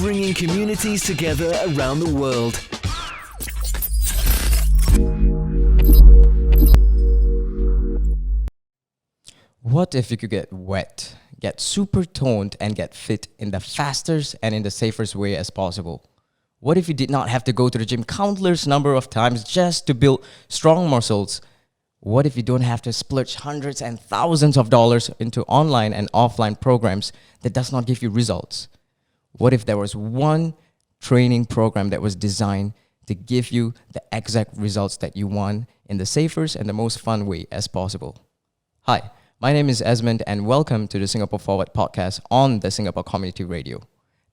bringing communities together around the world. What if you could get wet, get super toned, and get fit in the fastest and in the safest way as possible? What if you did not have to go to the gym countless number of times just to build strong muscles? What if you don't have to splurge hundreds and thousands of dollars into online and offline programs that does not give you results? What if there was one training program that was designed to give you the exact results that you want in the safest and the most fun way as possible? Hi, my name is Ezmond and welcome to the Singapore Forward podcast on the Singapore Community Radio.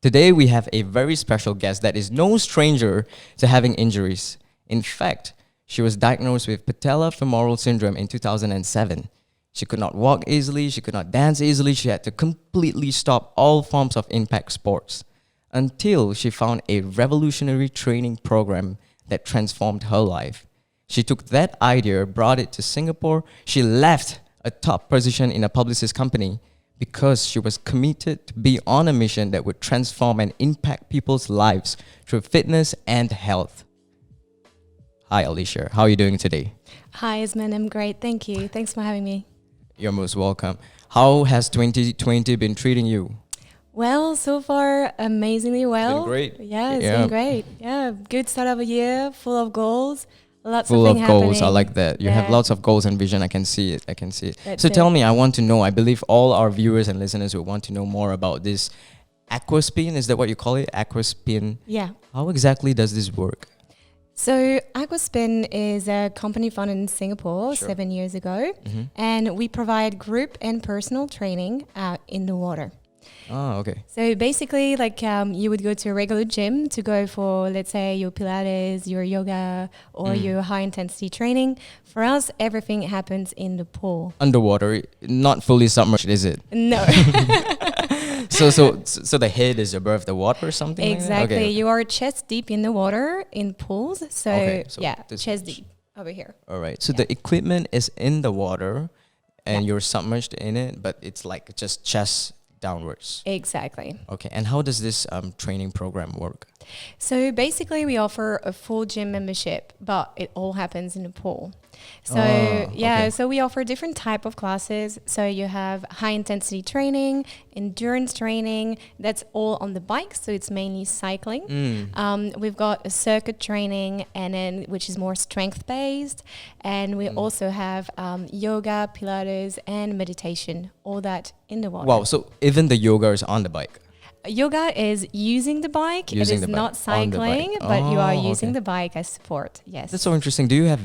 Today we have a very special guest that is no stranger to having injuries. In fact, she was diagnosed with patellofemoral syndrome in 2007. She could not walk easily, she could not dance easily, she had to completely stop all forms of impact sports until she found a revolutionary training program that transformed her life. She took that idea, brought it to Singapore. She left a top position in a publicist company because she was committed to be on a mission that would transform and impact people's lives through fitness and health. Hi, Alicia. How are you doing today? Hi, Ezmond. I'm great. Thank you. Thanks for having me. You're most welcome. How has 2020 been treating you? Well, so far, amazingly well. Been great. Yeah, it's been great. Yeah, good start of a year, full of goals. Lots Full of of things goals. happening. I like that. You have Yeah. lots of goals and vision. I can see it. That's So it. tell me, I want to know, I believe all our viewers and listeners will want to know more about this aquaspin. Is that what you call it? Aquaspin. Yeah. How exactly does this work? So Aquaspin is a company founded in Singapore Sure. 7 years ago. Mm-hmm. And we provide group and personal training in the water. Oh, okay. So basically, you would go to a regular gym to go for, let's say, your Pilates, your yoga, or your high intensity training. For us, everything happens in the pool. Underwater, not fully submerged, is it? No, So the head is above the water or something? like that? exactly. Okay. You are chest deep in the water in pools. So, Okay, so yeah, this- chest deep over here. All right. So Yeah. the equipment is in the water and you're submerged in it, but it's like just chest downwards. Exactly. Okay. And how does this training program work? So basically, we offer a full gym membership, but it all happens in the pool. So okay. so we offer different type of classes. So you have high intensity training, endurance training. That's all on the bike. So it's mainly cycling. We've got a circuit training, and then which is more strength based, and we also have yoga, Pilates, and meditation. All that in the water. Wow. So even the yoga is on the bike. Yoga is using the bike. Using It is the bike, not on the bike. cycling, but you are Oh, using okay. the bike as support. Yes. That's so interesting. Do you have,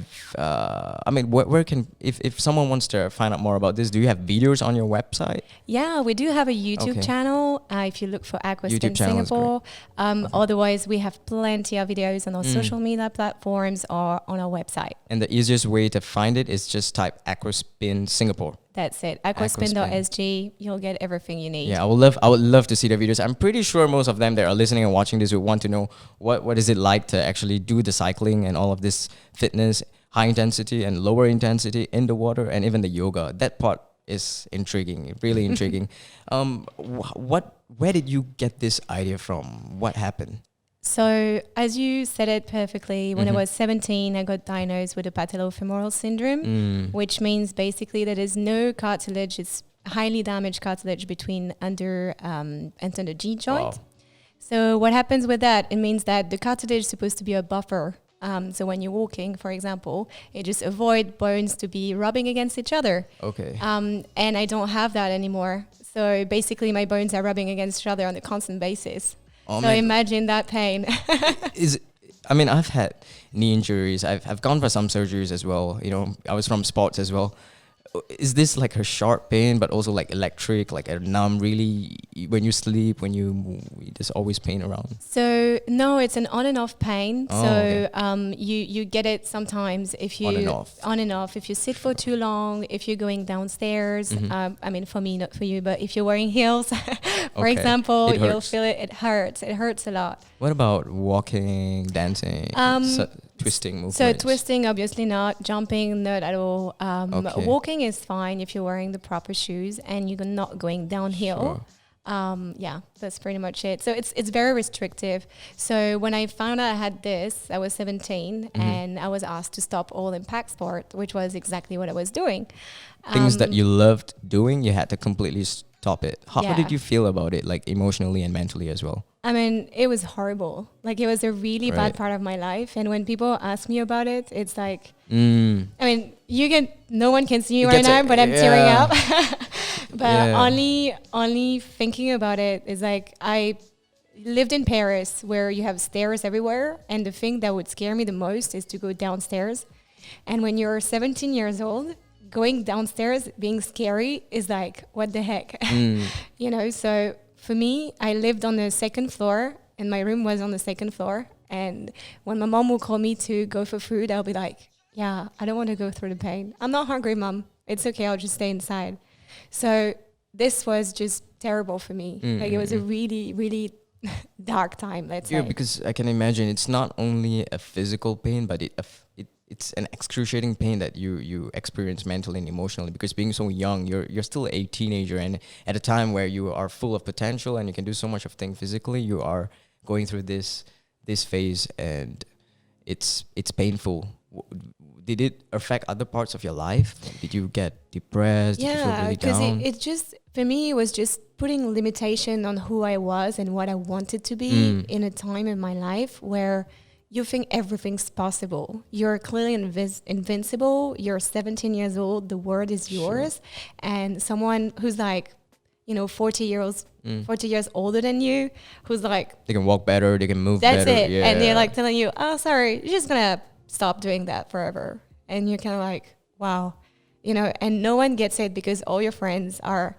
where can, if someone wants to find out more about this, do you have videos on your website? Yeah, we do have a YouTube Okay. channel. If you look for YouTube Aquaspin channel is Singapore. Otherwise, we have plenty of videos on our social media platforms or on our website. And the easiest way to find it is just type Aquaspin Singapore. That's it. Aquaspin.sg. You'll get everything you need. Yeah, I would love to see the videos. I'm pretty sure most of them that are listening and watching this would want to know what is it like to actually do the cycling and all of this fitness, high intensity and lower intensity in the water, and even the yoga. That part is intriguing, really intriguing. Where did you get this idea from? What happened? So, as you said it perfectly, when I was 17, I got diagnosed with a patellofemoral syndrome, which means basically that there's no cartilage. It's highly damaged cartilage between under the G joint. Wow. So, what happens with that? It means that the cartilage is supposed to be a buffer. So, when you're walking, for example, it just avoid bones to be rubbing against each other. Okay. And I don't have that anymore. So, basically, my bones are rubbing against each other on a constant basis. Oh, So man. imagine that pain. I've had knee injuries. I've gone for some surgeries as well. You know, I was from sports as well. Is this like a sharp pain, but also like electric, like a numb? Really, when you sleep, there's always pain around. So no, it's an on and off pain. Oh, So okay. you get it sometimes if you On and off. If you sit for too long, if you're going downstairs. Mm-hmm. For me, not for you, but if you're wearing heels, for Okay. example, It you'll hurts. feel it. It hurts. It hurts a lot. What about walking, dancing, twisting movements? So twisting, obviously not. Jumping, not at all. Okay. Walking is fine if you're wearing the proper shoes and you're not going downhill. Sure. Yeah, that's pretty much it. So it's very restrictive. So when I found out I had this, I was 17 and I was asked to stop all impact sport, which was exactly what I was doing. Things that you loved doing, you had to completely stop it. How Yeah. did you feel about it, like emotionally and mentally as well? I mean, it was horrible. Like it was a really Right. bad part of my life. And when people ask me about it, it's like, Mm. I mean, no one can see you It right gets now, but I'm tearing yeah. up. But Yeah. only thinking about it is like I lived in Paris where you have stairs everywhere, and the thing that would scare me the most is to go downstairs. And when you're 17 years old, going downstairs being scary is like, what the heck? Mm. You know, so for me, I lived on the second floor and my room was on the second floor. And when my mom will call me to go for food, I'll be like, yeah, I don't want to go through the pain. I'm not hungry, mom. It's okay. I'll just stay inside. So this was just terrible for me. Like it was a really, really dark time, let's Yeah, say. because I can imagine it's not only a physical pain, but it's an excruciating pain that you experience mentally and emotionally. Because being so young, you're still a teenager, and at a time where you are full of potential and you can do so much of things physically, you are going through this phase, and it's painful. Did it affect other parts of your life? Did you get depressed? Did you feel Yeah, really because down? it just, for me, it was just putting limitation on who I was and what I wanted to be in a time in my life where you think everything's possible. You're clearly invincible. You're 17 years old. The world is yours. And someone who's like, 40 years older than you, who's like, They can walk better, they can move that's better. it. Yeah. And they're like telling you, oh, sorry, you're just going to stop doing that forever. And you're kind of like, wow, and no one gets it because all your friends are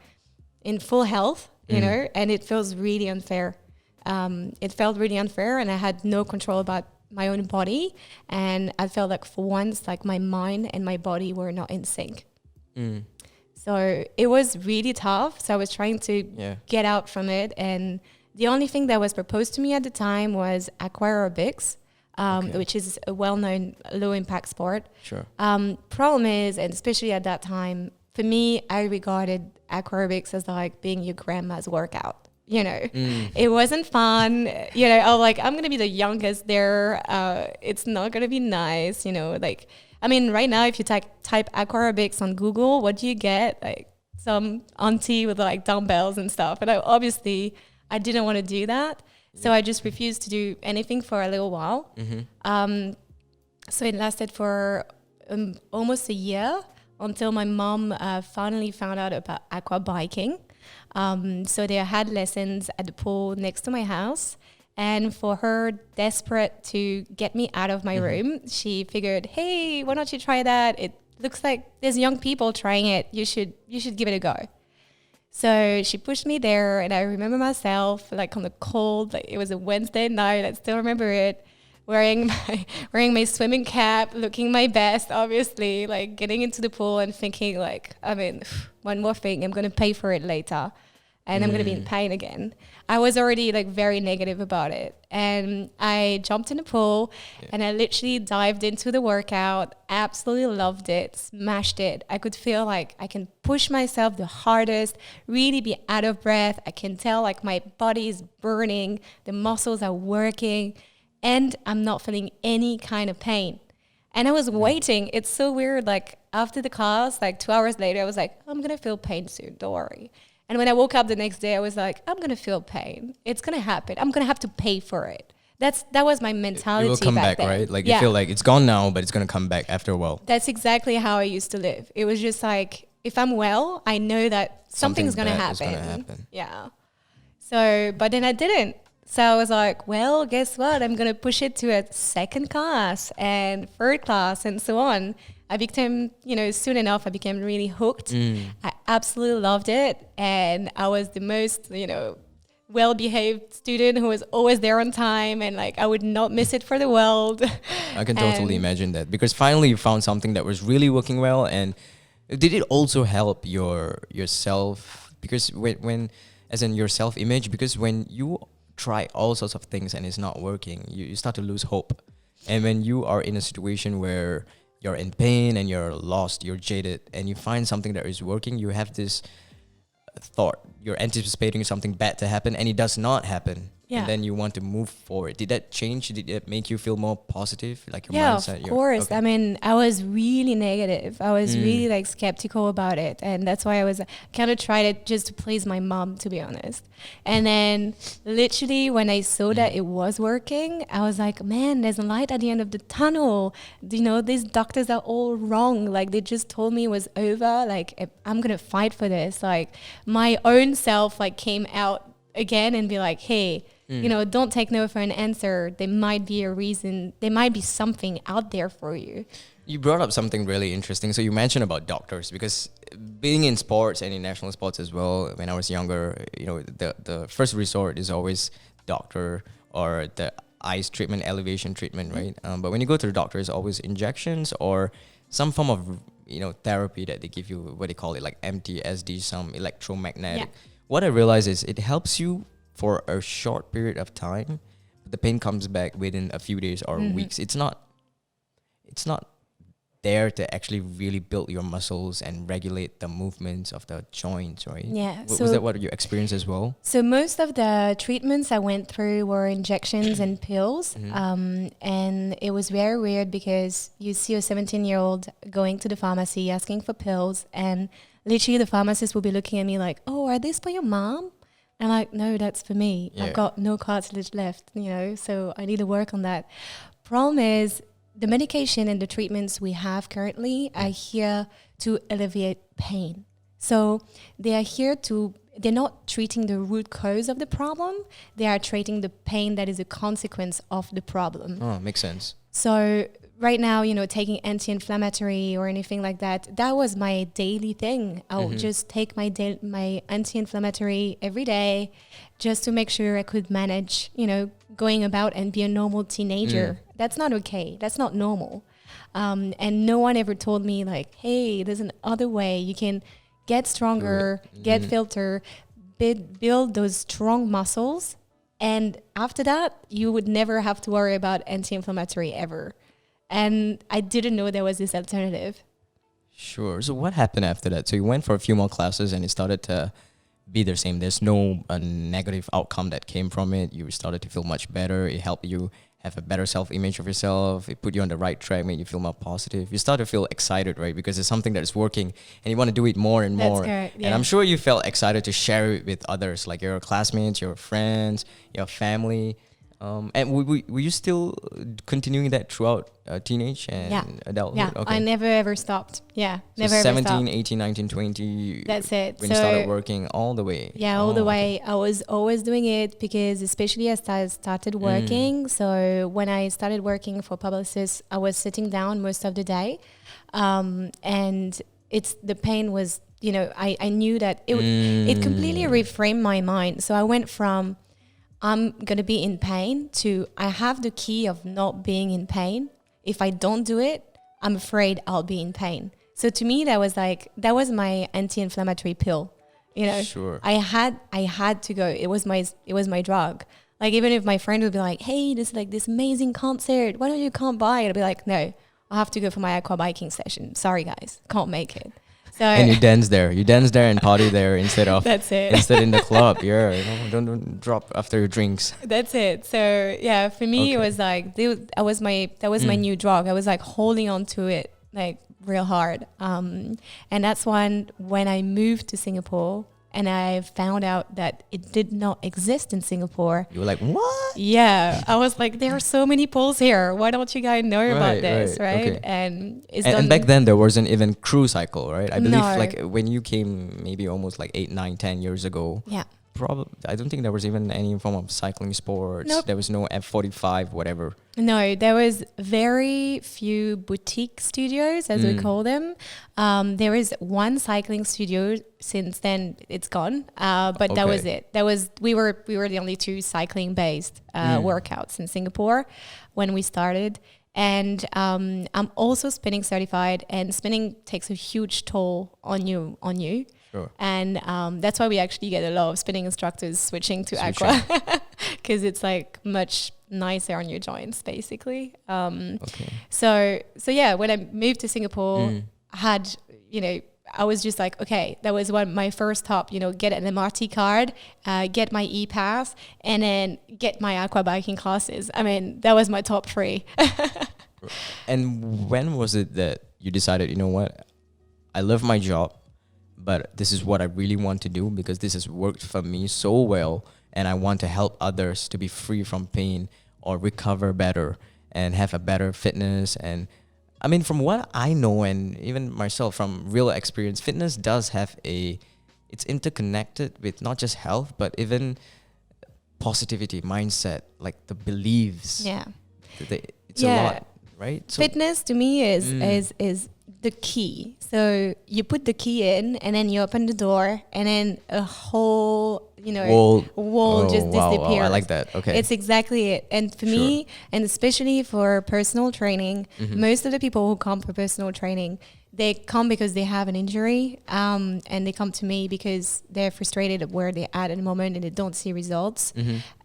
in full health, and it feels really unfair. It felt really unfair, and I had no control about my own body. And I felt like for once, like my mind and my body were not in sync. So it was really tough. So I was trying to get out from it. And the only thing that was proposed to me at the time was aquarobics, which is a well-known low-impact sport. Sure. Problem is, and especially at that time, for me, I regarded aquarobics as like being your grandma's workout. It wasn't fun. I was like, I'm going to be the youngest there. It's not going to be nice, right now, if you type aquarobics on Google, what do you get? Like some auntie with like dumbbells and stuff. And I didn't want to do that. So I just refused to do anything for a little while. So it lasted for almost a year until my mom finally found out about aqua biking. So they had lessons at the pool next to my house. And for her, desperate to get me out of my room, she figured, hey, why don't you try that? It looks like there's young people trying it. You should give it a go. So she pushed me there, and I remember myself like on the cold, like it was a Wednesday night. I still remember it, wearing my swimming cap, looking my best, obviously, like getting into the pool and thinking like, one more thing, I'm gonna pay for it later, and I'm gonna be in pain again. I was already like very negative about it, and I jumped in the pool and I literally dived into the workout. Absolutely loved it, smashed it. I could feel like I can push myself the hardest, really be out of breath. I can tell like my body is burning, the muscles are working, and I'm not feeling any kind of pain. And I was waiting. It's so weird. Like after the class, like 2 hours later, I was like, I'm gonna feel pain soon, don't worry. And when I woke up the next day, I was like, I'm going to feel pain. It's going to happen. I'm going to have to pay for it. That was my mentality. It will come back, then. right? Like you feel like it's gone now, but it's going to come back after a while. That's exactly how I used to live. It was just like, if I'm well, I know that something's going to happen. Yeah. So, but then I didn't. So I was like, well, guess what? I'm going to push it to a second class and third class and so on. I became, soon enough, I became really hooked. I absolutely loved it. And I was the most, well-behaved student who was always there on time. And like, I would not miss it for the world. I can totally imagine that. Because finally you found something that was really working well. And did it also help yourself? Because when as in your self-image, because when you try all sorts of things and it's not working, you start to lose hope. And when you are in a situation where you're in pain and you're lost, you're jaded, and you find something that is working, you have this thought, you're anticipating something bad to happen, and it does not happen. Yeah. And then you want to move forward. Did that change? Did it make you feel more positive? Like your Yeah, mindset? of course. Okay. I mean, I was really negative. I was really like skeptical about it. And that's why I was kind of tried it just to please my mom, to be honest. And then literally when I saw that it was working, I was like, man, there's a light at the end of the tunnel. You know, these doctors are all wrong. Like they just told me it was over. Like I'm going to fight for this. Like my own self like came out again and be like, hey, you know, don't take no for an answer. There might be a reason. There might be something out there for you. You brought up something really interesting. So you mentioned about doctors, because being in sports and in national sports as well, when I was younger, you know, the first resort is always doctor or the ice treatment, elevation treatment, right? But when you go to the doctor, it's always injections or some form of, you know, therapy that they give you, what they call it, like MTSD, some electromagnetic. Yeah. What I realize is it helps you for a short period of time. The pain comes back within a few days or weeks. It's not there to actually really build your muscles and regulate the movements of the joints, right? Yeah. Was that what you experienced as well? So most of the treatments I went through were injections and pills. And it was very weird because you see a 17-year-old going to the pharmacy asking for pills, and literally the pharmacist will be looking at me like, oh, are these for your mom? And I'm like, no, that's for me. Yeah. I've got no cartilage left, you know, so I need to work on that. Problem is, the medication and the treatments we have currently are here to alleviate pain. So they are here to, they're not treating the root cause of the problem. They are treating the pain that is a consequence of the problem. Oh, makes sense. So right now, you know, taking anti-inflammatory or anything like that, that was my daily thing. I'll just take my anti-inflammatory every day just to make sure I could manage, you know, going about and be a normal teenager. That's not okay. That's not normal. And no one ever told me like, hey, there's another way. You can get stronger, get filter, build those strong muscles. And after that, you would never have to worry about anti-inflammatory ever. And I didn't know there was this alternative. Sure. So what happened after that? So you went for a few more classes and it started to be the same. There's no negative outcome that came from it. You started to feel much better. It helped you have a better self-image of yourself. It put you on the right track, made you feel more positive. You start to feel excited, right? Because it's something that is working and you want to do it more and more. That's correct, yeah. And I'm sure you felt excited to share it with others, like your classmates, your friends, your family. And were you still continuing that throughout teenage and adulthood? Yeah, Okay. I never ever stopped. Yeah, So never ever 17, stopped. 18, 19, 20. That's it. When you So- started working all the way. Yeah, all Oh, the way. I was always doing it because especially as I started working. So when I started working for publicists, I was sitting down most of the day. And the pain was, you know, I knew that it completely reframed my mind. So I went from I'm going to be in pain to I have the key of not being in pain. If I don't do it, I'm afraid I'll be in pain. So to me, that was my anti-inflammatory pill. You know, Sure. I had to go. It was my drug. Like even if my friend would be like, "Hey, this is like this amazing concert. Why don't you come by?" I'd be like, "No, I have to go for my aqua biking session. Sorry guys, can't make it." So And you dance there. You dance there and party there instead of that's it. instead in the club. Yeah, you know, don't drop after your drinks. That's it. So yeah, for me it was like that was my new drug. I was like holding on to it like real hard. And that's when I moved to Singapore and I found out that it did not exist in Singapore. You were like, what? Yeah, I was like, there are so many pools here. Why don't you guys know about this, right? Okay. And it's And done. back then there wasn't even crew cycle, right? I believe No. like when you came maybe almost like 8, 9, 10 years ago, Yeah. probably I don't think there was even any form of cycling sports. Nope. There was no F45, whatever. No, there was very few boutique studios, as we call them. There is one cycling studio. Since then, it's gone. But that was Okay. it. We were the only two cycling based workouts in Singapore when we started. And I'm also spinning certified, and spinning takes a huge toll on you. Sure. And that's why we actually get a lot of spinning instructors switching to aqua, because it's like much nicer on your joints, basically. Okay. So yeah, when I moved to Singapore, I I was just like, okay, that was my first stop, get an MRT card, get my e-pass, and then get my aqua biking classes. I mean, that was my top 3. And when was it that you decided, you know what, I love my job, but this is what I really want to do because this has worked for me so well, and I want to help others to be free from pain or recover better and have a better fitness? And I mean, from what I know, and even myself from real experience, fitness does have it's interconnected with not just health, but even positivity, mindset, like the beliefs. Yeah. It's a lot, right? So fitness to me is the key. So you put the key in, and then you open the door, and then a whole wall just disappears. Wow, I like that. Okay, it's exactly it. And for me, and especially for personal training, most of the people who come for personal training, they come because they have an injury, and they come to me because they're frustrated at where they're at the moment and they don't see results.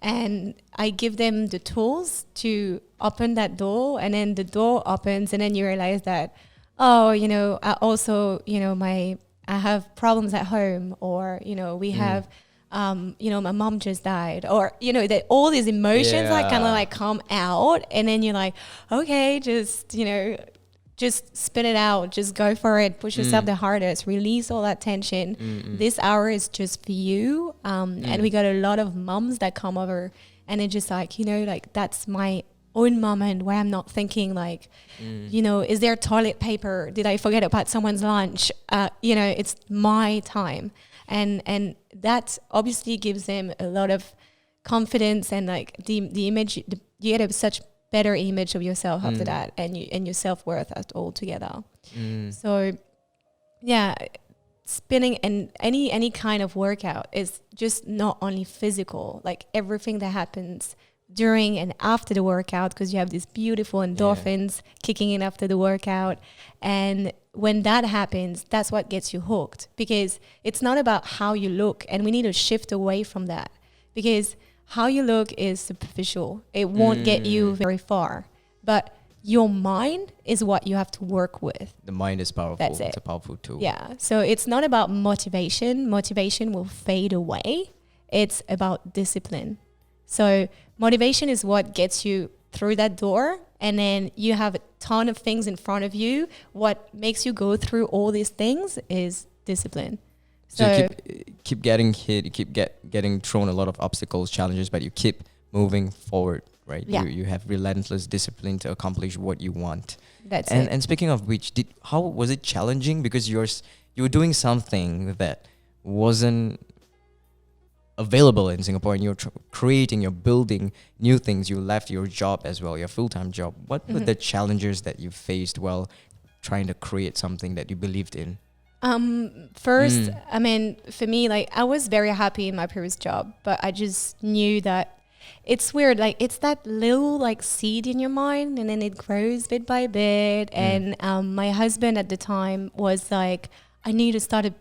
And I give them the tools to open that door, and then the door opens, and then you realize that, I also, I have problems at home, or, we have, my mom just died, or, that all these emotions like kind of like come out, and then you're like, okay, just spit it out, just go for it, push yourself the hardest, release all that tension. This hour is just for you. And we got a lot of moms that come over, and they're just like, like that's my own moment where I'm not thinking like, is there toilet paper? Did I forget about someone's lunch? It's my time. And that obviously gives them a lot of confidence, and like the image, you get such better image of yourself after that, and your self-worth all together. So yeah, spinning and any kind of workout is just not only physical, like everything that happens during and after the workout, because you have these beautiful endorphins kicking in after the workout. And when that happens, that's what gets you hooked, because it's not about how you look, and we need to shift away from that, because how you look is superficial. It won't get you very far, but your mind is what you have to work with. The mind is powerful. That's it. It's a powerful tool. Yeah. So it's not about motivation. Motivation will fade away. It's about discipline. So motivation is what gets you through that door, and then you have a ton of things in front of you. What makes you go through all these things is discipline. So you keep getting hit, you keep getting thrown a lot of obstacles, challenges, but you keep moving forward, right? Yeah. You have relentless discipline to accomplish what you want. That's it. And speaking of which, how was it challenging? Because you were doing something that wasn't available in Singapore, and you're creating, you're building new things. You left your job as well, your full-time job. What were the challenges that you faced while trying to create something that you believed in? First, I mean, for me, like, I was very happy in my previous job, but I just knew that it's weird. Like, it's that little like seed in your mind, and then it grows bit by bit. And my husband at the time was like, I need to start a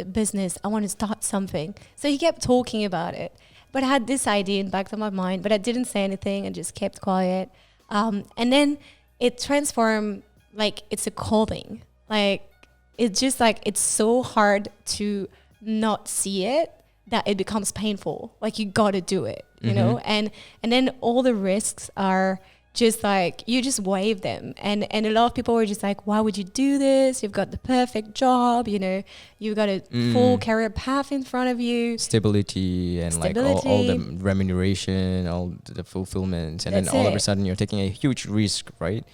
business. I want to start something. So he kept talking about it, but I had this idea in the back of my mind, but I didn't say anything and just kept quiet. And then it transformed, like, it's a calling. Like, it's just like, it's so hard to not see it that it becomes painful. Like, you got to do it, you know? And then all the risks are just like, you just waive them. And a lot of people were just like, why would you do this? You've got the perfect job, you've got a full career path in front of you. Stability and like all the remuneration, all the fulfillment. And then all of a sudden you're taking a huge risk, right?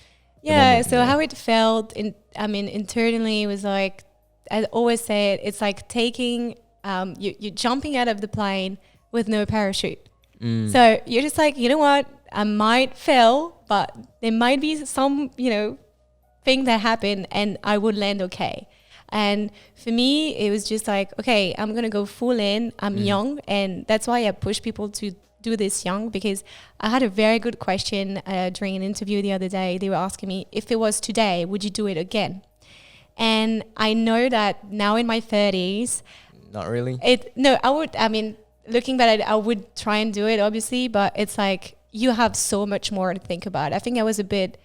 Yeah, so how it felt, internally was like, I always say it's like taking, you're jumping out of the plane with no parachute. So you're just like, you know what, I might fail, but there might be some, thing that happened and I would land okay. And for me, it was just like, okay, I'm going to go full in. I'm young, and that's why I push people to do this young, because I had a very good question during an interview the other day. They were asking me, if it was today, would you do it again? And I know that now in my 30s, not really. I would. I mean, looking back at it, I would try and do it, obviously, but it's like you have so much more to think about. I think I was a bit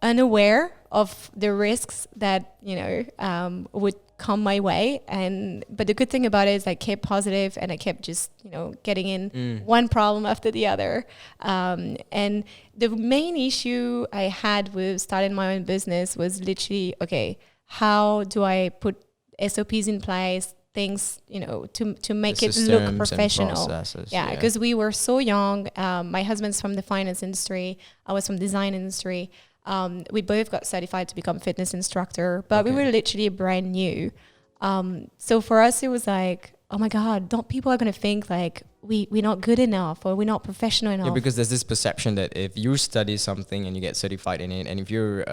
unaware of the risks that would come my way. But the good thing about it is I kept positive and I kept just, getting in one problem after the other. And the main issue I had with starting my own business was literally, okay, how do I put SOPs in place, things, to make it look professional. Yeah, because we were so young. My husband's from the finance industry. I was from design industry. We both got certified to become fitness instructor, but we were literally brand new. So for us, it was like, oh my God, people are going to think like we're not good enough or we're not professional enough. Yeah, because there's this perception that if you study something and you get certified in it, and if you're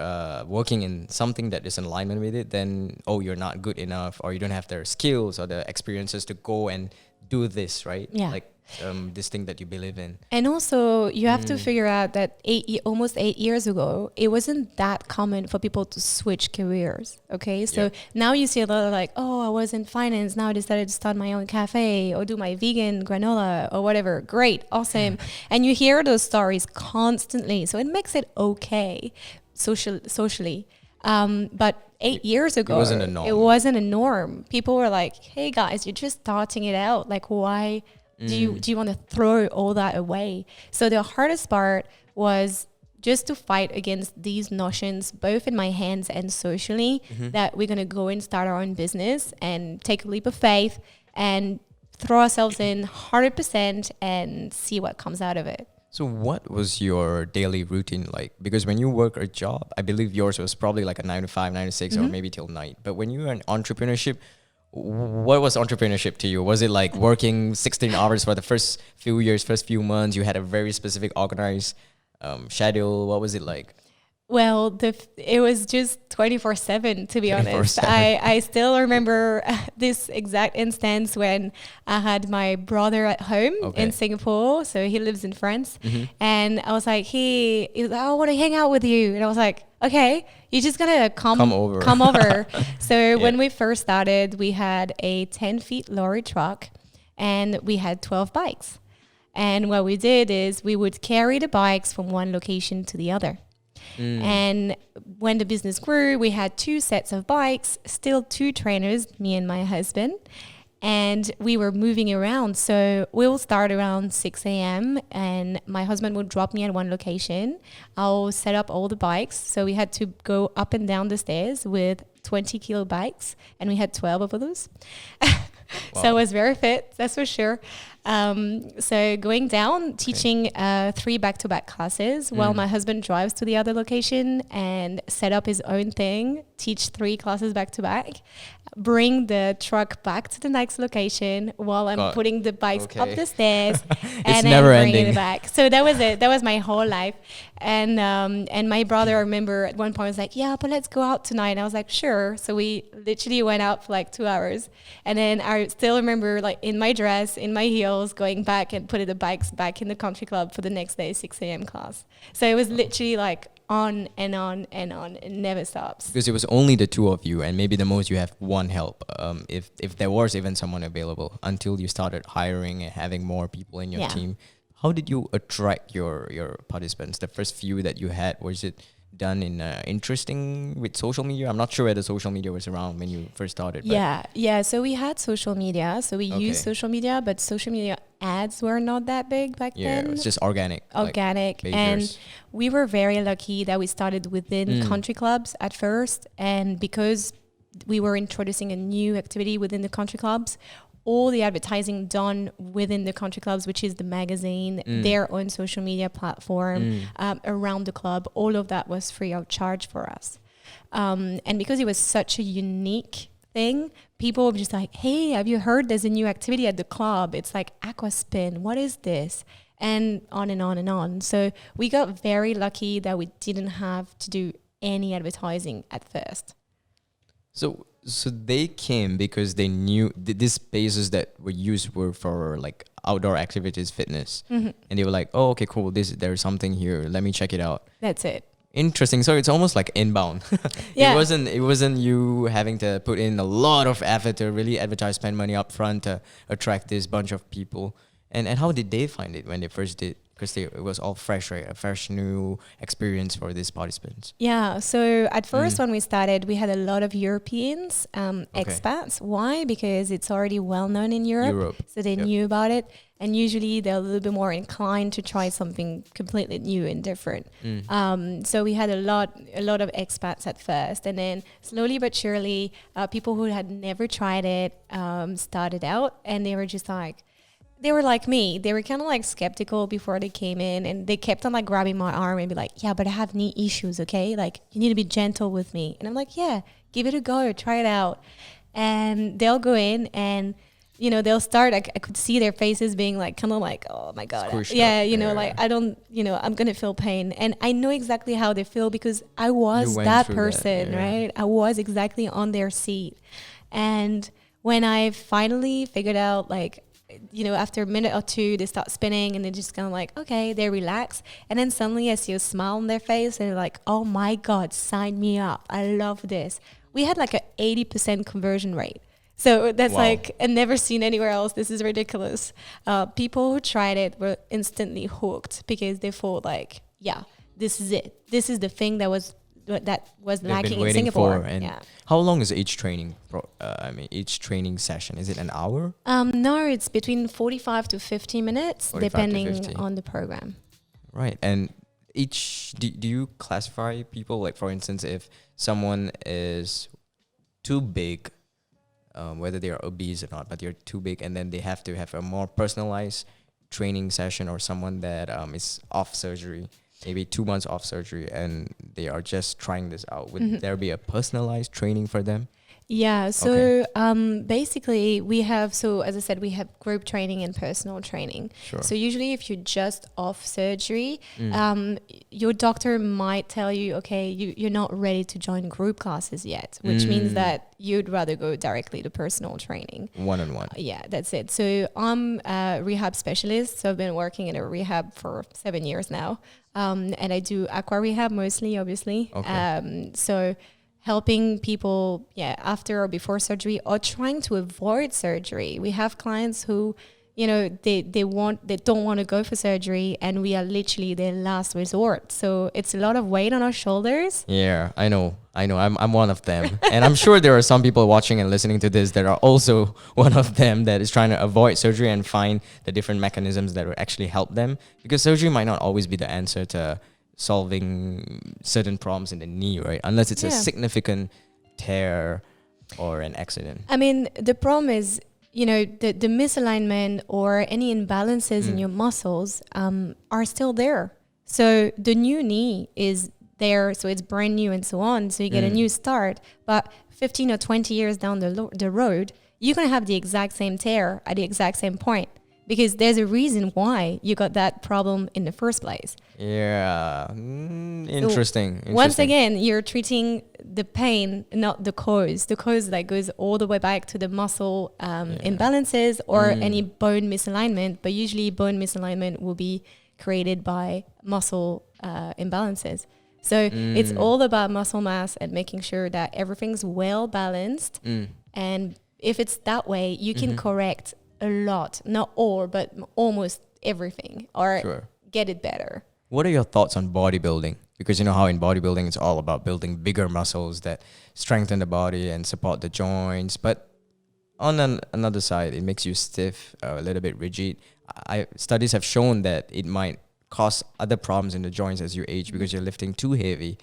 working in something that is in alignment with it, then, you're not good enough, or you don't have the skills or the experiences to go and do this, right? Yeah. Like this thing that you believe in. And also you have to figure out that almost 8 years ago, it wasn't that common for people to switch careers. Okay. So now you see a lot of like, I was in finance. Now I decided to start my own cafe or do my vegan granola or whatever. Great. Awesome. And you hear those stories constantly. So it makes it okay socially. But 8 years ago, it wasn't a norm. People were like, hey guys, you're just starting it out. Like, why do you want to throw all that away? So the hardest part was just to fight against these notions, both in my hands and socially, that we're going to go and start our own business and take a leap of faith and throw ourselves in 100% and see what comes out of it. So what was your daily routine like? Because when you work a job, I believe yours was probably like a 9 to 5, 9 to 6, or maybe till night. But when you were in entrepreneurship, what was entrepreneurship to you? Was it like working 16 hours for the first few years, first few months? You had a very specific organized schedule. What was it like? Well, it was just 24/7, to be honest. I still remember this exact instance when I had my brother at home in Singapore. So he lives in France. And I was like, he was like, I want to hang out with you. And I was like, okay, you're just going to come over. So when we first started, we had a 10-feet lorry truck and we had 12 bikes. And what we did is we would carry the bikes from one location to the other. And when the business grew, we had 2 sets of bikes, still 2 trainers, me and my husband, and we were moving around. So we'll start around 6 a.m. and my husband would drop me at one location. I'll set up all the bikes. So we had to go up and down the stairs with 20-kilo bikes, and we had 12 of those. So I was very fit, that's for sure. So going down, teaching 3 back-to-back classes while my husband drives to the other location and set up his own thing, teach 3 classes back-to-back, bring the truck back to the next location while I'm putting the bikes up the stairs and then bringing it back. So that was it. That was my whole life. And my brother, I remember at one point was like, yeah, but let's go out tonight. And I was like, sure. So we literally went out for like 2 hours. And then I still remember like in my dress, in my heels, going back and putting the bikes back in the country club for the next day, 6 a.m. class. So it was literally like on and on and on. It never stops. Because it was only the 2 of you, and maybe the most you have one help, if there was even someone available, until you started hiring and having more people in your team. How did you attract your participants? The first few that you had, was it done in interesting with social media? I'm not sure whether social media was around when you first started. Yeah. So we had social media. So we used social media, but social media ads were not that big back then. Yeah, it was just organic. And we were very lucky that we started within country clubs at first. And because we were introducing a new activity within the country clubs, all the advertising done within the country clubs, which is the magazine, their own social media platform, around the club, all of that was free of charge for us. And because it was such a unique thing, people were just like, hey, have you heard there's a new activity at the club? It's like aquaspin. What is this? And on and on and on. So we got very lucky that we didn't have to do any advertising at first. So they came because they knew these spaces that were used were for like outdoor activities, fitness. And they were like, oh, okay, cool. There's something here. Let me check it out. That's it. Interesting. So it's almost like inbound. Yeah. It wasn't you having to put in a lot of effort to really advertise, spend money up front to attract this bunch of people. And how did they find it when they first did? Because it was all fresh, right? A fresh new experience for these participants. Yeah. So at first, when we started, we had a lot of Europeans, expats. Why? Because it's already well known in Europe. So they knew about it. And usually they're a little bit more inclined to try something completely new and different. So we had a lot of expats at first. And then slowly but surely, people who had never tried it started out. And they were just like, they were like me. They were kind of like skeptical before they came in, and they kept on like grabbing my arm and be like, yeah, but I have knee issues, okay? Like, you need to be gentle with me. And I'm like, yeah, give it a go, try it out. And they'll go in and, you know, they'll start, I could see their faces being like, kind of like, oh my God. Like, I don't, I'm going to feel pain. And I know exactly how they feel because I was that person, right? I was exactly on their seat. And when I finally figured out, like, after a minute or two, they start spinning and they're just kind of like, okay, they relax. And then suddenly I see a smile on their face and they're like, oh my God, sign me up. I love this. We had like an 80% conversion rate. So that's like, I've never seen anywhere else. This is ridiculous. People who tried it were instantly hooked because they thought like, yeah, this is it. This is the thing that was lacking in Singapore. And how long is each training? Each training session, is it an hour? No, it's between 45 to 50 minutes, depending on the program. Right, and do you classify people? Like, for instance, if someone is too big, whether they are obese or not, but they're too big, and then they have to have a more personalized training session, or someone that is off surgery, maybe 2 months off surgery, and they are just trying this out. Would there be a personalized training for them? Yeah, so basically as I said, we have group training and personal training. Sure. So usually if you're just off surgery, your doctor might tell you, okay, you're not ready to join group classes yet, which means that you'd rather go directly to personal training. One-on-one. Yeah, that's it. So I'm a rehab specialist. So I've been working in a rehab for 7 years now. And I do aqua rehab mostly, obviously. Okay. So helping people, after or before surgery, or trying to avoid surgery. We have clients who, they don't want to go for surgery, and we are literally their last resort. So it's a lot of weight on our shoulders. Yeah, I know. I'm one of them. And I'm sure there are some people watching and listening to this that are also one of them that is trying to avoid surgery and find the different mechanisms that will actually help them. Because surgery might not always be the answer to solving certain problems in the knee, right? Unless it's a significant tear or an accident. I mean, the problem is, the misalignment or any imbalances in your muscles are still there. So the new knee is there, so it's brand new and so on. So you get a new start. But 15 or 20 years down the road, you're going to have the exact same tear at the exact same point. Because there's a reason why you got that problem in the first place. Yeah, interesting. Once again, you're treating the pain, not the cause. The cause that goes all the way back to the muscle imbalances or any bone misalignment. But usually bone misalignment will be created by muscle imbalances. So it's all about muscle mass and making sure that everything's well balanced. And if it's that way, you can correct a lot, not all, but almost everything, or get it better. What are your thoughts on bodybuilding? Because you know how in bodybuilding it's all about building bigger muscles that strengthen the body and support the joints. But on another side, it makes you stiff, a little bit rigid. Studies have shown that it might cause other problems in the joints as you age because you're lifting too heavy.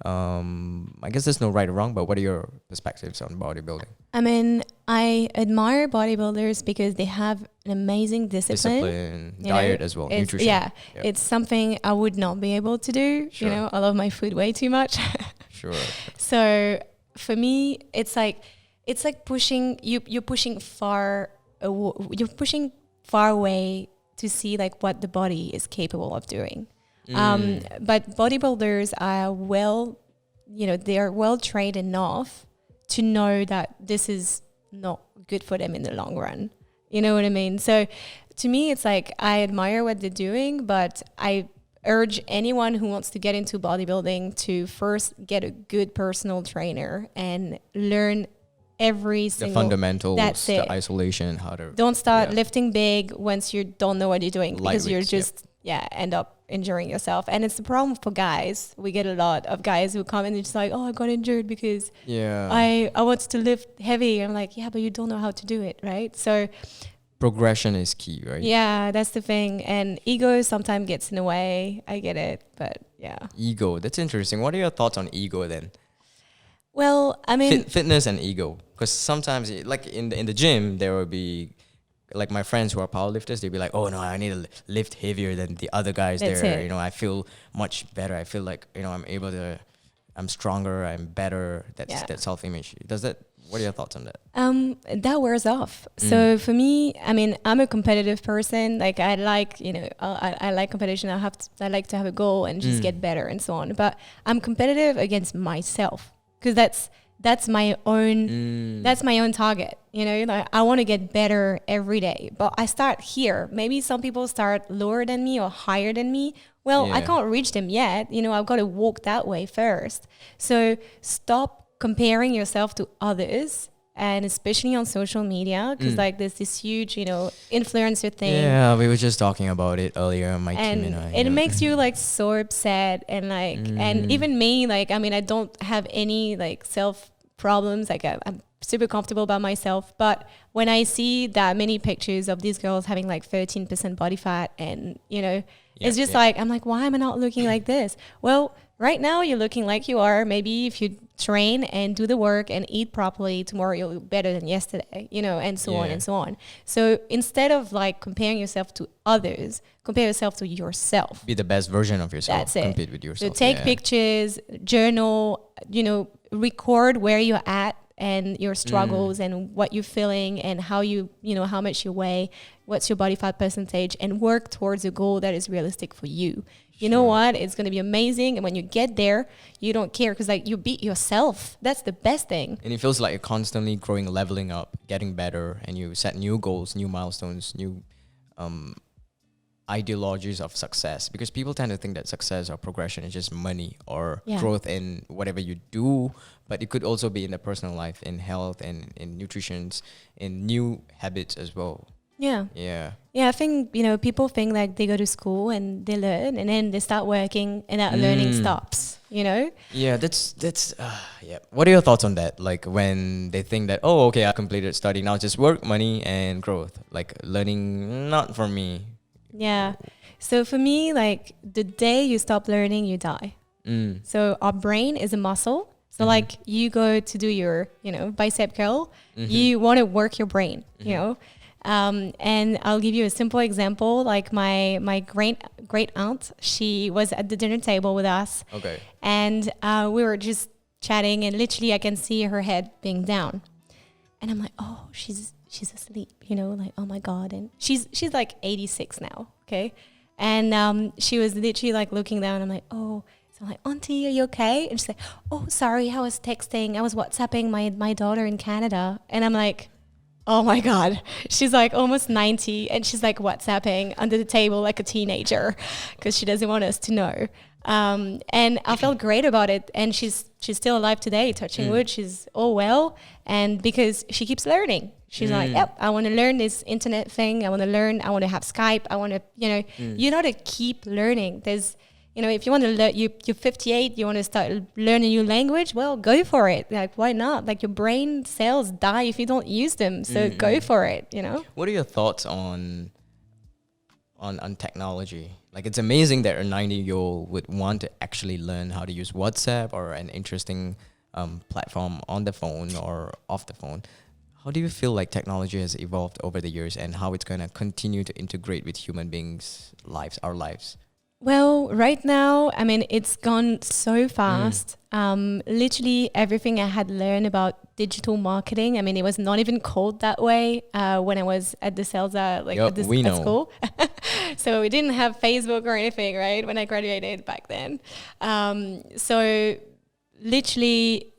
I guess there's no right or wrong, but what are your perspectives on bodybuilding? I mean, I admire bodybuilders because they have an amazing discipline. Diet as well, nutrition. Yeah, it's something I would not be able to do. Sure. I love my food way too much. Sure. So for me, it's like pushing you're pushing far away to see like what the body is capable of doing. But bodybuilders are they are well trained enough to know that this is not good for them in the long run. You know what I mean? So to me, it's like I admire what they're doing, but I urge anyone who wants to get into bodybuilding to first get a good personal trainer and learn every The single. fundamentals, That's the it. isolation, how to... Don't start Yeah. lifting big once you don't know what you're doing, Light because you're weights, yep. just end up injuring yourself. And it's the problem for guys. We get a lot of guys who come and it's like, oh, I got injured because Yeah. I wanted to lift heavy. I'm like, yeah, but you don't know how to do it, right? So Progression is key, right? yeah, that's the thing. And ego sometimes gets in the way. I get it, but yeah. Ego, that's interesting. What are your thoughts on ego then? Well, I mean, Fitness and ego, because sometimes like in the gym there will be like my friends who are powerlifters, they'll be like, oh no, I need to lift heavier than the other guys That's there. it. You know, I feel much better. I feel like, you know, I'm stronger, I'm better. That's Yeah. that self-image. What are your thoughts on that? that wears off. So for me, I mean, I'm a competitive person. Like I like, I like competition. I like to have a goal and just get better and so on. But I'm competitive against myself, because that's my own target. Like I want to get better every day. But I start here. Maybe some people start lower than me or higher than me. Well, I Yeah. can't reach them yet. I've got to walk that way first. So stop comparing yourself to others, and especially on social media, because like there's this huge, influencer thing. Yeah, we were just talking about it earlier, my team and I. It makes you like so upset, and like and even me, like I mean, I don't have any like self problems, like I'm super comfortable by myself, but when I see that many pictures of these girls having like 13% body fat, and it's just like, I'm like, why am I not looking like this? Well, right now you're looking like you are. Maybe if you train and do the work and eat properly, tomorrow you'll be better than yesterday, and so on and so on. So instead of like comparing yourself to others, compare yourself to yourself. Be the best version of yourself. That's it. Compete with yourself. So take pictures, journal, record where you're at and your struggles and what you're feeling and how how much you weigh, what's your body fat percentage, and work towards a goal that is realistic for you. You know what? It's going to be amazing. And when you get there, you don't care, because like you beat yourself. That's the best thing. And it feels like you're constantly growing, leveling up, getting better, and you set new goals, new milestones, new ideologies of success. Because people tend to think that success or progression is just money or growth in whatever you do, but it could also be in the personal life, in health, and in nutrition, in new habits as well. Yeah. Yeah. Yeah, I think, people think like they go to school and they learn and then they start working and that learning stops, Yeah, that's yeah. What are your thoughts on that? Like when they think that, oh, okay, I completed study, now just work, money, and growth. Like learning, not for me. Yeah. So for me, like the day you stop learning, you die. So our brain is a muscle. So like you go to do your, bicep curl, you want to work your brain, and I'll give you a simple example. Like my great aunt, she was at the dinner table with us. Okay. And we were just chatting, and literally I can see her head being down. And I'm like, oh, she's asleep, like, oh my God. And she's like 86 now, okay? And she was literally like looking down. I'm like, oh. So I'm like, Auntie, are you okay? And she's like, oh, sorry, I was texting. I was WhatsApping my daughter in Canada. And I'm like, oh my God. She's like almost 90 and she's like WhatsApping under the table like a teenager because she doesn't want us to know. And I felt great about it. And she's still alive today, touching wood. She's all well. And because she keeps learning. She's like, yep, I want to learn this internet thing. I want to learn. I want to have Skype. I want to, you know, to keep learning. There's, if you want to learn, you're 58, you want to start learning a new language, well, go for it. Like, why not? Like, your brain cells die if you don't use them. So go for it, What are your thoughts on technology? Like, it's amazing that a 90-year-old would want to actually learn how to use WhatsApp or an interesting platform on the phone or off the phone. How do you feel like technology has evolved over the years and how it's going to continue to integrate with human beings' lives, our lives? Well, right now, I mean, it's gone so fast. Literally everything I had learned about digital marketing, I mean, it was not even called that way when I was at the CELSA, at school. So we didn't have Facebook or anything, right, when I graduated back then. So literally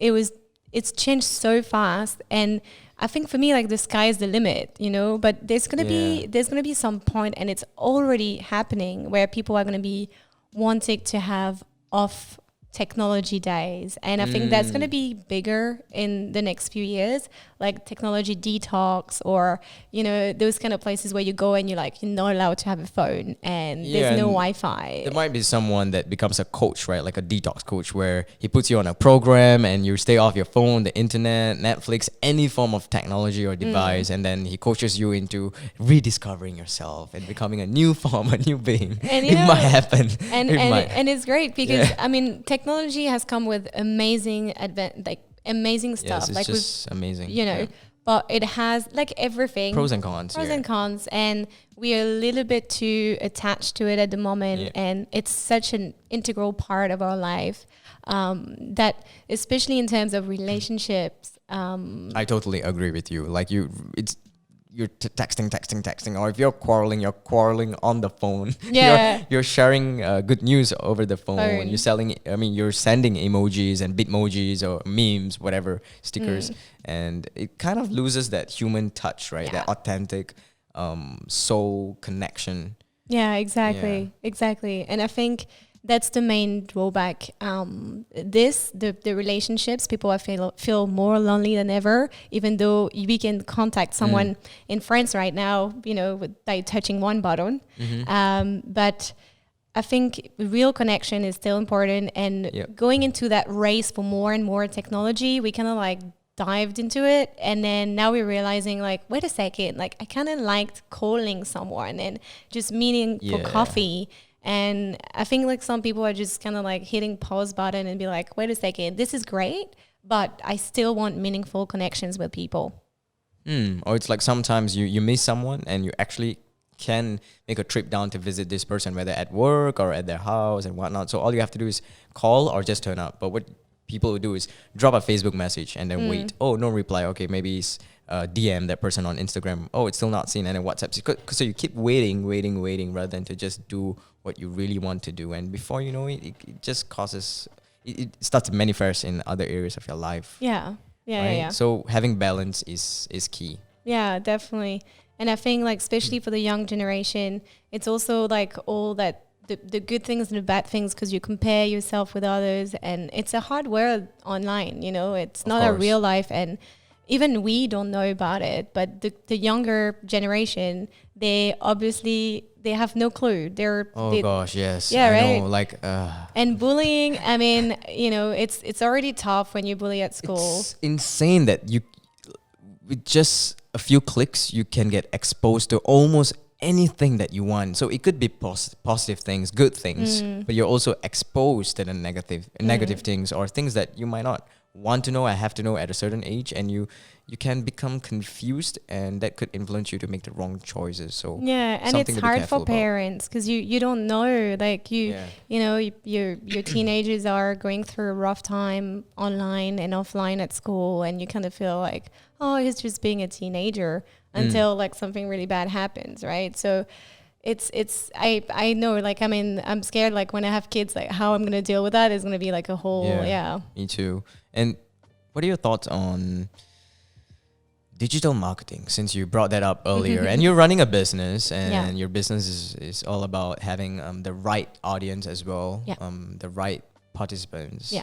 it's changed so fast. And I think for me, like, the sky is the limit, but there's going to be some point, and it's already happening, where people are going to be wanting to have off technology days, and I think that's going to be bigger in the next few years, like technology detox, or those kind of places where you go and you're not allowed to have a phone and there's no Wi-Fi. There might be someone that becomes a coach, right? Like a detox coach, where he puts you on a program and you stay off your phone, the internet, Netflix, any form of technology or device, and then he coaches you into rediscovering yourself and becoming a new form, a new being. And it might happen. And it's great because I mean, technology has come with amazing amazing stuff. Yes, it's just amazing. But it has everything. Pros and cons. And cons. And we are a little bit too attached to it at the moment. Yeah. And it's such an integral part of our life that, especially in terms of relationships. I totally agree with you. You're texting, or if you're quarreling on the phone. Yeah. You're sharing good news over the phone. You're sending emojis and bitmojis or memes, whatever, stickers, and it kind of loses that human touch, right? Yeah. That authentic soul connection. Yeah, exactly. And I think that's the main drawback. The relationships, people feel more lonely than ever, even though we can contact someone in France right now, by touching one button. But I think real connection is still important, and going into that race for more and more technology, we kind of dived into it, and then now we're realizing wait a second, I kind of liked calling someone and just meeting for coffee. And I think some people are just kind of hitting pause button and be like, wait a second, this is great, but I still want meaningful connections with people. Or it's sometimes you miss someone and you actually can make a trip down to visit this person, whether at work or at their house and whatnot. So all you have to do is call or just turn up. But what people do is drop a Facebook message and then wait. Oh, no reply. Okay, maybe it's DM that person on Instagram. Oh, it's still not seen. And then WhatsApp. So you keep waiting rather than to just do what you really want to do. And before you know it, it just causes, it starts to manifest in other areas of your life. Yeah. Yeah. So having balance is key. Yeah, definitely. And I think especially for the young generation, it's also all that the good things and the bad things, because you compare yourself with others, and it's a hard world online, it's not a real life, and even we don't know about it, but the younger generation, they have no clue. Gosh, yes. Yeah, I right? know, and bullying, I mean, it's already tough when you bully at school. It's insane that with just a few clicks, you can get exposed to almost anything that you want. So it could be positive things, good things, but you're also exposed to the negative things, or things that you might not want to know, I have to know at a certain age, and you can become confused, and that could influence you to make the wrong choices. So and it's hard for parents, because you don't know, your teenagers are going through a rough time online and offline at school, and you kind of feel he's just being a teenager until something really bad happens, right? So I know, I'm scared, when I have kids, how I'm going to deal with that is going to be a whole, Me too. And what are your thoughts on digital marketing, since you brought that up earlier? And you're running a business, and your business is all about having the right audience as well, the right participants.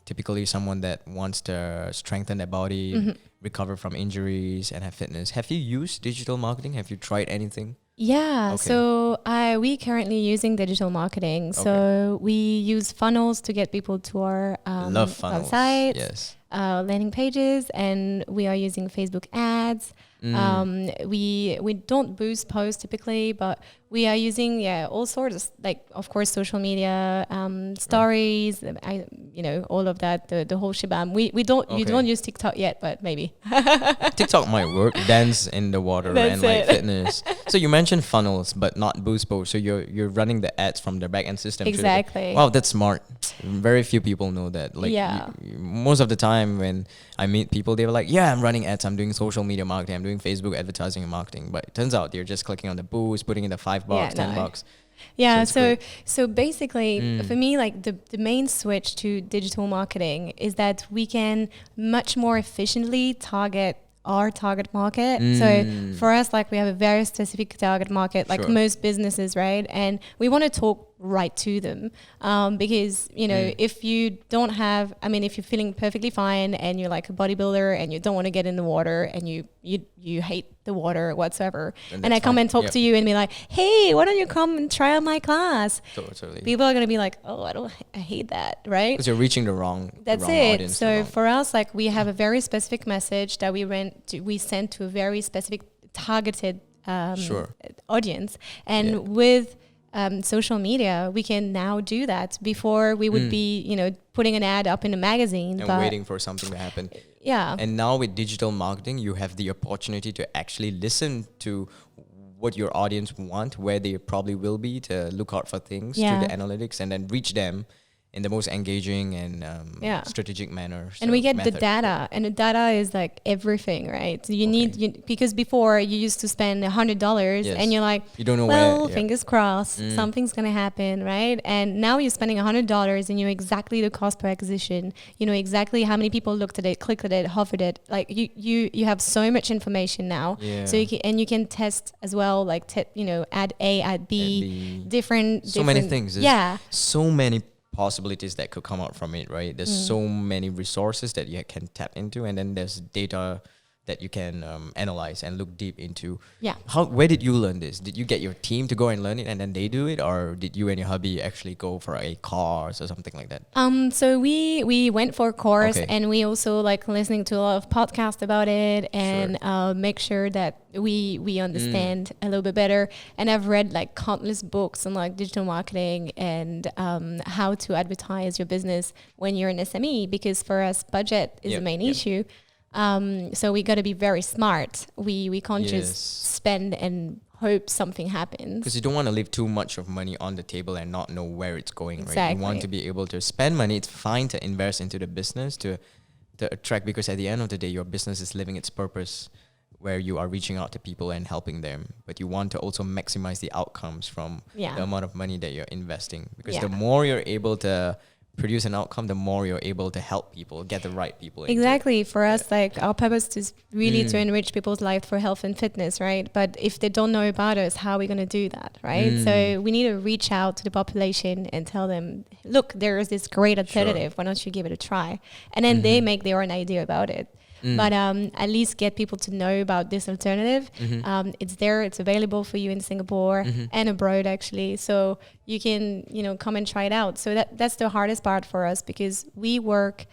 Typically someone that wants to strengthen their body, recover from injuries, and have fitness. Have you used digital marketing? Have you tried anything? Yeah, okay. So we currently using digital marketing. Okay. So we use funnels to get people to our website, landing pages, and we are using Facebook ads. We don't boost posts typically, but we are using all sorts of, of course, social media, stories, all of that, the whole shebang. You don't use TikTok yet, but maybe. TikTok might work. Dance in the water and fitness. So you mentioned funnels, but not boost posts. So you're running the ads from the back-end system. Exactly. Wow, that's smart. Very few people know that. Most of the time when I meet people, they were like, yeah, I'm running ads, I'm doing social media marketing, I'm doing Facebook advertising and marketing. But it turns out they're just clicking on the boost, putting in the $5, $10. Yeah, so basically, for me, the main switch to digital marketing is that we can much more efficiently target our target market. So for us, we have a very specific target market, most businesses, right? And we want to talk right to them. Because, you know, if you don't have, I mean, if you're feeling perfectly fine and you're like a bodybuilder and you don't want to get in the water and you hate the water whatsoever, and I come and talk to you and be like, hey, why don't you come and try out my class? Totally. People are going to be like, oh, I hate that, right? Because you're reaching the wrong That's the wrong it. audience, So for us, like, we have a very specific message that we send to a very specific targeted audience. And with social media, we can now do that. Before we would be, you know, putting an ad up in a magazine and but waiting for something to happen. Yeah. And now with digital marketing, you have the opportunity to actually listen to what your audience want, where they probably will be, to look out for things through the analytics and then reach them in the most engaging and strategic manner. And we get the data, and the data is like everything, right? So you need, because before you used to spend $100 and you're like, you don't know well, where, fingers crossed, something's going to happen, right? And now you're spending $100 and you know exactly the cost per acquisition. You know exactly how many people looked at it, clicked at it, hovered it. Like you have so much information now. So you can test as well, like, you know, add A, add B, different. So many things. There's so many possibilities that could come out from it, right? There's so many resources that you can tap into, and then there's data that you can analyze and look deep into. Where did you learn this? Did you get your team to go and learn it and then they do it, or did you and your hubby actually go for a course or something like that? So we went for a course, and we also like listening to a lot of podcasts about it, and make sure that we understand a little bit better. And I've read like countless books on like digital marketing and how to advertise your business when you're an SME, because for us budget is the main issue. So we got to be very smart. We can't just spend and hope something happens. Because you don't want to leave too much of money on the table and not know where it's going, Exactly. right? You want to be able to spend money. It's fine to invest into the business to attract, because at the end of the day, your business is living its purpose, where you are reaching out to people and helping them. But you want to also maximize the outcomes from the amount of money that you're investing. Because the more you're able to produce an outcome, the more you're able to help people, get the right people. Exactly. For us, like, our purpose is really to enrich people's life for health and fitness, right? But if they don't know about us, how are we going to do that, right? So we need to reach out to the population and tell them, look, there is this great alternative. Why don't you give it a try? And then they make their own idea about it. But at least get people to know about this alternative. It's there, it's available for you in Singapore and abroad, actually. So you can, you know, come and try it out. So that's the hardest part for us, because we work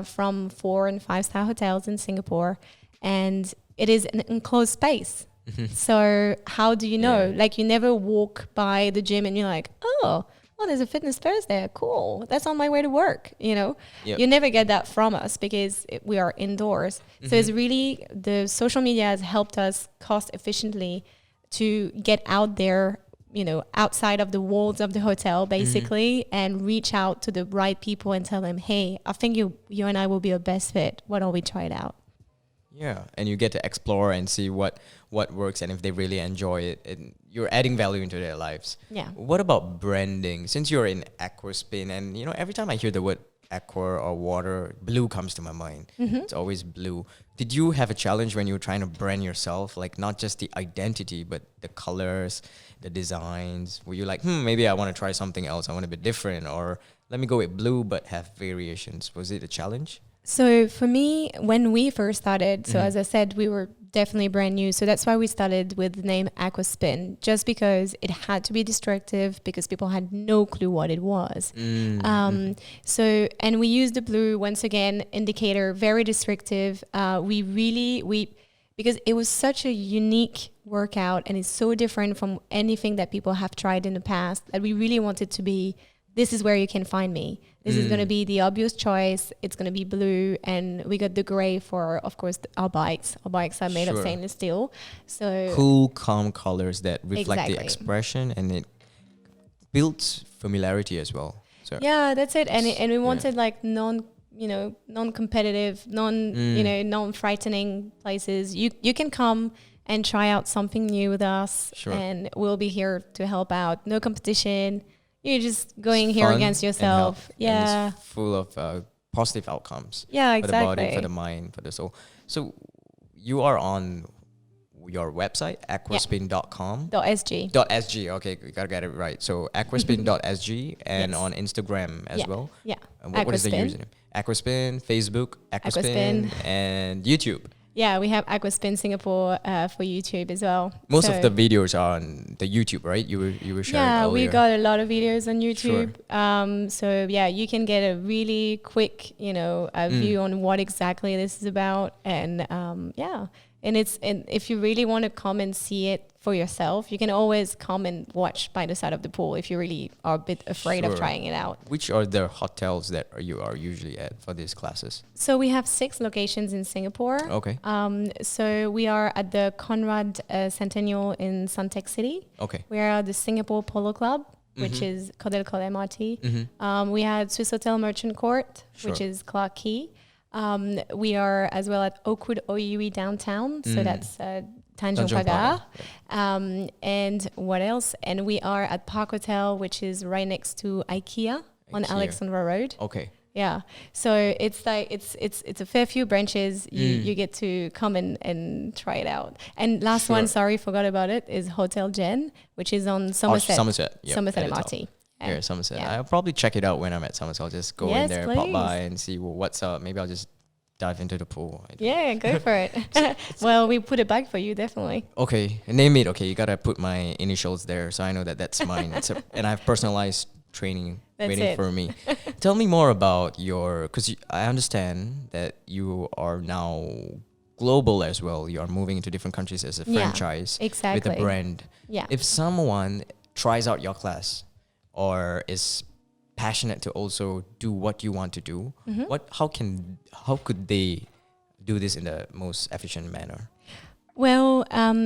from 4 and 5-star hotels in Singapore, and it is an enclosed space. So how do you know? Like, you never walk by the gym and you're like, oh, there's a fitness space there. Cool. That's on my way to work. You know, you never get that from us because we are indoors. So it's really, the social media has helped us cost efficiently to get out there, you know, outside of the walls of the hotel, basically, and reach out to the right people and tell them, hey, I think you and I will be a best fit. Why don't we try it out? Yeah, and you get to explore and see what works, and if they really enjoy it, and you're adding value into their lives. Yeah. What about branding? Since you're in aqua spin, and you know, every time I hear the word aqua or water, blue comes to my mind. It's always blue. Did you have a challenge when you were trying to brand yourself, like not just the identity, but the colors, the designs? Were you like, maybe I want to try something else, I want to be different, or let me go with blue but have variations? Was it a challenge? So for me, when we first started, so as I said, we were definitely brand new. So that's why we started with the name Aquaspin, just because it had to be distractive, because people had no clue what it was. So, and we used the blue, once again, indicator, very distractive. Because it was such a unique workout and it's so different from anything that people have tried in the past, that we really wanted to be, this is where you can find me. This is going to be the obvious choice. It's going to be blue. And we got the gray for, of course, our bikes. Our bikes are made of stainless steel. So cool, calm colors that reflect the expression, and it builds familiarity as well. So yeah, that's it. And we wanted like non-competitive, non-frightening places. You can come and try out something new with us, and we'll be here to help out. No competition. You're just going here against yourself. And it's full of positive outcomes. Yeah, exactly. For the body, for the mind, for the soul. So you are on your website, aquaspin.com. .sg. .sg. Okay, we gotta get it right. So aquaspin.sg and Yes. on Instagram as well. Yeah. And what is the Aquaspin. username? Aquaspin, Facebook, Aquaspin. and YouTube. Yeah, we have Aquaspin Singapore for YouTube as well. Most So- of the videos are on the YouTube, right? You were sharing Yeah, earlier. we got a lot of videos on YouTube. So yeah, you can get a really quick, view on what exactly this is about, and and if you really want to come and see it for yourself, you can always come and watch by the side of the pool if you really are a bit afraid of Sure. trying it out. Which are the hotels that you are usually at for these classes? So we have 6 locations in Singapore. Okay. So we are at the Conrad Centennial in Suntec City. Okay. We are at the Singapore Polo Club, which is Cordel Col MRT. We had Swiss Hotel Merchant Court, which Sure. is Clarke Quay. We are as well at Oakwood Oiwi downtown, so that's Tanjong Tanjong Pagar. Pagar, And what else? And we are at Park Hotel, which is right next to IKEA on IKEA. Alexandra Road. Okay. Yeah, so it's like it's a fair few branches. You get to come and try it out. And last Sure. one, sorry, forgot about it, is Hotel Jen, which is on Somerset. Somerset. Yep, Somerset at the top. MRT. Here, Somerset. Yeah. I'll probably check it out when I'm at Somerset. I'll just go in Yes, there, pop by, please. and see what's up. Maybe I'll just dive into the pool. Yeah, go for it. Well, we put it back for you, definitely. Okay, name it. Okay, you gotta put my initials there, so I know that that's mine. And I have personalized training That's waiting it. for me. Tell me more about because I understand that you are now global as well. You are moving into different countries as a Yeah, franchise exactly. with a brand. Yeah. If someone tries out your class or is passionate to also do what you want to do, how could they do this in the most efficient manner? Well,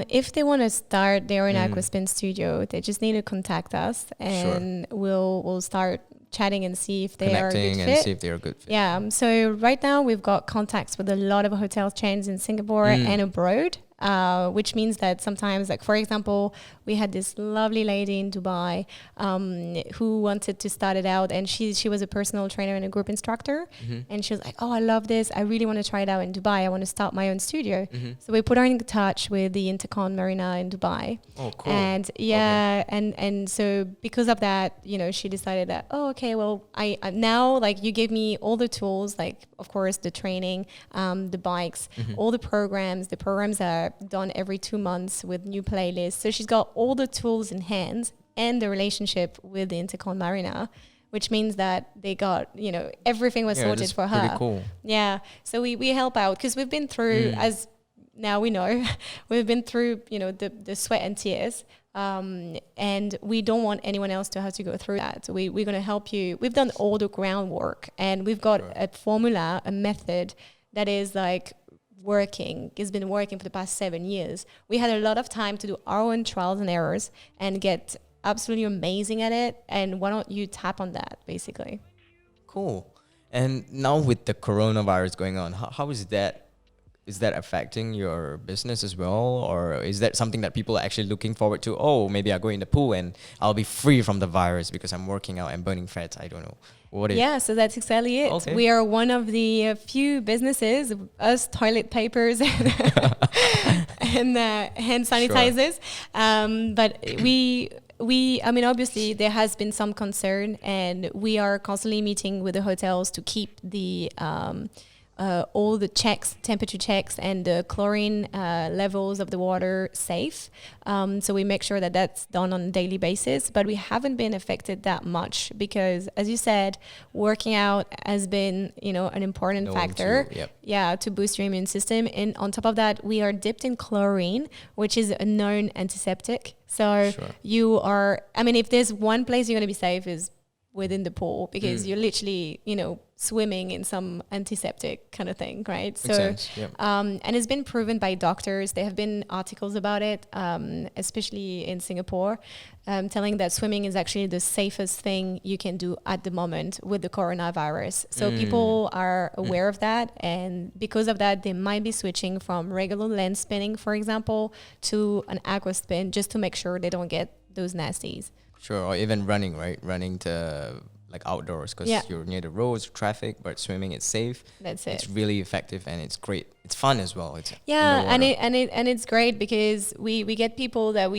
if they want to start their own Aquaspin studio, they just need to contact us, and we'll start chatting and see if they are a good Connecting and fit. see if they're a good fit. Yeah. So right now we've got contacts with a lot of hotel chains in Singapore and abroad, which means that sometimes, like for example, we had this lovely lady in Dubai who wanted to start it out, and she was a personal trainer and a group instructor, and she was like, "Oh, I love this! I really want to try it out in Dubai. I want to start my own studio." So we put her in touch with the Intercon Marina in Dubai. Oh, cool. And and so because of that, she decided that, oh, okay, well, I now, like, you gave me all the tools, like, of course, the training, the bikes, all the programs. The programs are done every 2 months with new playlists. So she's got all the tools in hand and the relationship with the Intercon Marina, which means that they got, everything was sorted that's for her. pretty cool. Yeah. So we help out because we've been through, as now we know, we've been through, the sweat and tears. And we don't want anyone else to have to go through that. So we're going to help you. We've done all the groundwork, and we've got a formula, a method that is like working. It's been working for the past 7 years. We had a lot of time to do our own trials and errors and get absolutely amazing at it. And why don't you tap on that, basically? Cool. And now with the coronavirus going on, how is that? Is that affecting your business as well? Or is that something that people are actually looking forward to? Oh, maybe I'll go in the pool and I'll be free from the virus because I'm working out and burning fats. I don't know. Yeah, so that's exactly it. Okay. We are one of the few businesses, us toilet papers and hand sanitizers. But I mean, obviously there has been some concern, and we are constantly meeting with the hotels to keep the all the checks, temperature checks, and the chlorine levels of the water safe. So we make sure that that's done on a daily basis. But we haven't been affected that much because, as you said, working out has been, an important factor. To boost your immune system. And on top of that, we are dipped in chlorine, which is a known antiseptic. So you are, I mean, if there's one place you're going to be safe is within the pool, because you're literally, swimming in some antiseptic kind of thing, right? Makes sense. Yep. And it's been proven by doctors. There have been articles about it, especially in Singapore, telling that swimming is actually the safest thing you can do at the moment with the coronavirus. So people are aware of that, and because of that, they might be switching from regular land spinning, for example, to an aqua spin, just to make sure they don't get those nasties. Sure, or even running, right? Running to like outdoors, because Yeah. you're near the roads, traffic, but swimming it's safe. That's it. It's really effective and it's great. It's fun as well. It's Yeah, and underwater. it's great because we get people that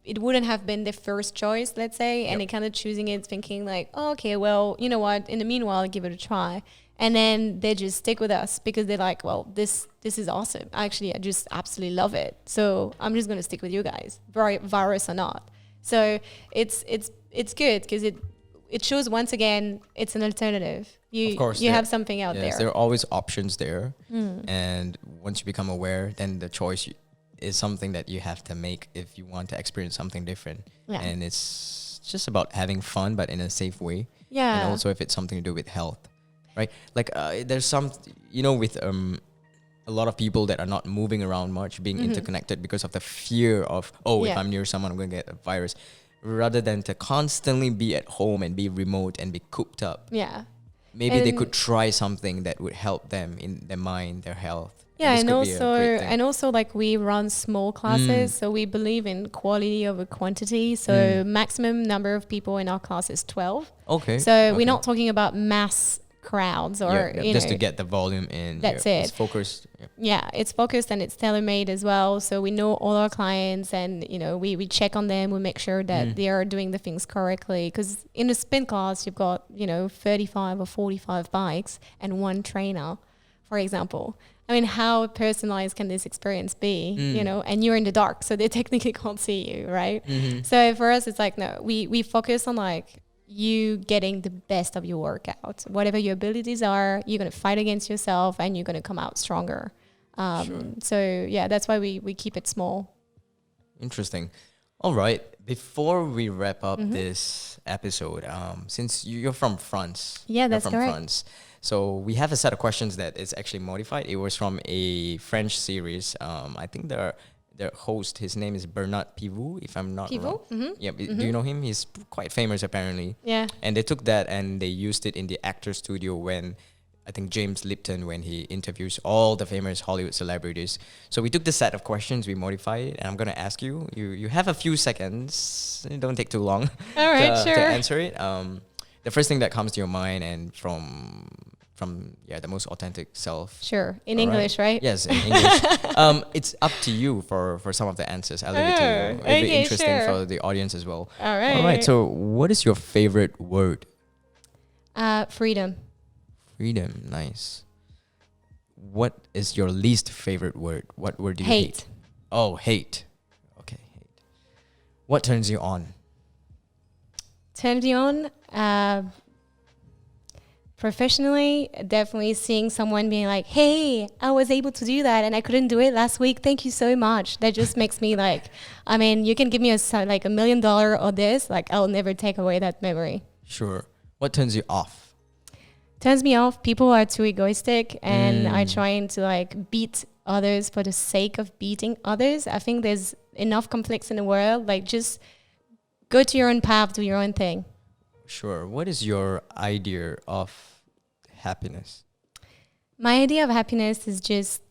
it wouldn't have been the first choice, let's say, and Yep. they kind of choosing it, thinking like, oh, okay, well, you know what? In the meanwhile, I'll give it a try, and then they just stick with us because they're like, well, this is awesome. Actually, I just absolutely love it. So I'm just gonna stick with you guys, virus or not. So it's good because it shows once again it's an alternative. Of course, You there- have something out Yes, there. there are always options there. And once you become aware, then the choice is something that you have to make if you want to experience something different. Yeah. And it's just about having fun, but in a safe way. Yeah. And also if it's something to do with health, right? Like there's some, with a lot of people that are not moving around much, being interconnected because of the fear of, if Yeah. I'm near someone, I'm going to get a virus. Rather than to constantly be at home and be remote and be cooped up. Yeah. Maybe they And- could try something that would help them in their mind, their health. Yeah, this and could be a great thing. also like we run small classes, so we believe in quality over quantity. So maximum number of people in our class is 12. Okay. So okay. we're not talking about mass crowds or just to get the volume in. That's It's it. focused. Yeah. Yeah, it's focused and it's tailor-made as well. So we know all our clients and, we check on them. We make sure that they are doing the things correctly. Because in a spin class, you've got, 35 or 45 bikes and one trainer, for example. I mean, how personalized can this experience be, and you're in the dark, so they technically can't see you, right? So for us, it's like, no, we focus on like you getting the best of your workout. Whatever your abilities are, you're going to fight against yourself and you're going to come out stronger. So yeah, that's why we keep it small. Interesting. All right. Before we wrap up this episode, since you're from France. Yeah, that's you're from correct. France. So we have a set of questions that is actually modified. It was from a French series. I think their host, his name is Bernard Pivot, if I'm not wrong. Yeah, do you know him? He's quite famous apparently. Yeah. And they took that and they used it in the actor studio when I think James Lipton, when he interviews all the famous Hollywood celebrities. So we took the set of questions, we modified it, and I'm gonna ask you. You have a few seconds. It don't take too long. All right, to sure. answer it. The first thing that comes to your mind and from the most authentic self. Sure. In All English, right? Yes, in English. It's up to you for some of the answers. I'll leave it to you. It'll be okay, interesting sure. for the audience as well. All right. All right. So, what is your favorite word? Freedom. Freedom. Nice. What is your least favorite word? What word do you hate? Hate. Oh, hate. Okay, hate. What turns you on? Turns you on. Professionally, definitely seeing someone being like, hey, I was able to do that and I couldn't do it last week. Thank you so much. That just makes me like, I mean, you can give me $1 million or this, like I'll never take away that memory. Sure. What turns you off? Turns me off. People are too egoistic and are trying to like beat others for the sake of beating others. I think there's enough conflicts in the world. Like just go to your own path, do your own thing. Sure. What is your idea of happiness? My idea of happiness is just,